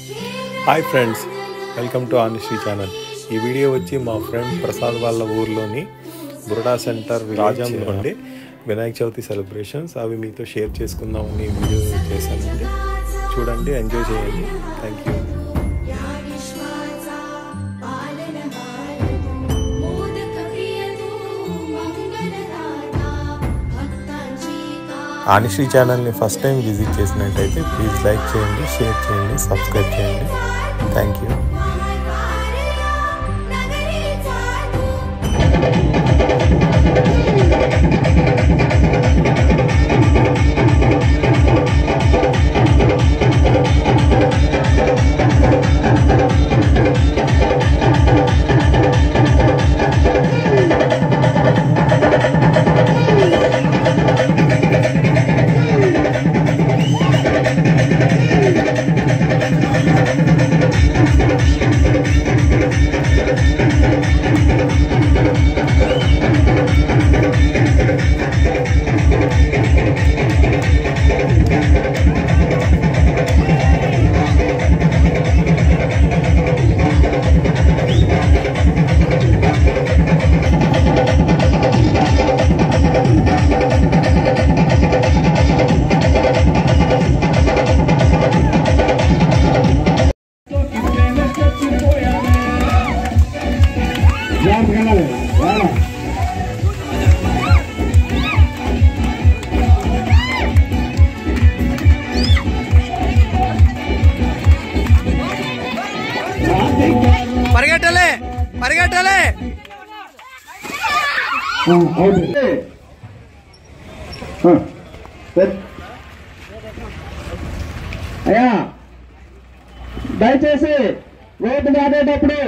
Hi friends, welcome to honesty channel. ఈ video వచ్చి మా ఫ్రెండ్ ప్రసాద్ వాళ్ళ ఊర్లోని బురడా సెంటర్ రాజంలో ఉండే వినాయక చవితి సెలబ్రేషన్స్ అవి మీతో షేర్ చేసుకుందామని వీడియో చేశానండి. చూడండి, ఎంజాయ్ చేయండి. Thank you. ఆనెస్టీ ఛానల్ని ఫస్ట్ టైం విజిట్ చేసినట్టయితే ప్లీజ్ లైక్ చేయండి, షేర్ చేయండి, సబ్స్క్రైబ్ చేయండి. Thank you. పరిగెట్టాలి పరిగెట్టాలి. అయ్యా, దయచేసి రోడ్డు దాటేటప్పుడు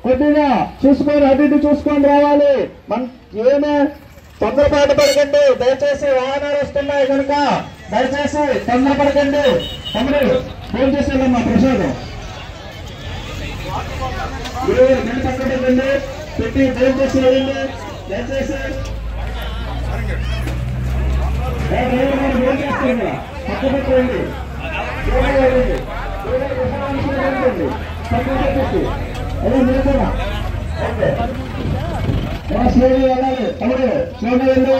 కొద్దిగా చూసుకొని అటు ఇటు చూసుకొని రావాలి. ఏమే తొందరపాటు పడకండి. దయచేసి వాహనాలు వస్తున్నాయి కనుక దయచేసి తొందరపడకండి. తమ్ముడు ఫోన్ చేసేదమ్మా ప్రసాదం పెట్టి ఫోన్ చేసి వెళ్ళండి. దయచేసి ఫోన్ చేస్తుంది పక్క పెట్టండి. అదే నిలబడా స్లోగా వెళ్ళాలి. తమ్ముడు స్లోగా వెళ్ళి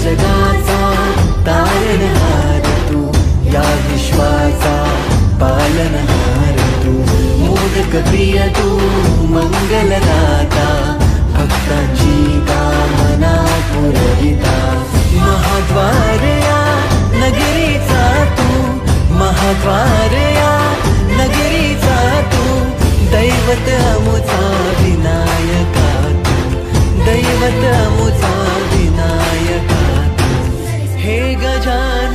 जगाचा तारणहार तू, या विश्वाचा पालनहार तू, मोदक प्रिय तू, मंगलदाता, भक्तांची कामना पुरविता, महाद्वार या नगरीचा तू, महाद्वार या नगरीचा तू, दैवत अमुचा विनायका तू, दैवत अमुचा विनायका तू, हे गजानन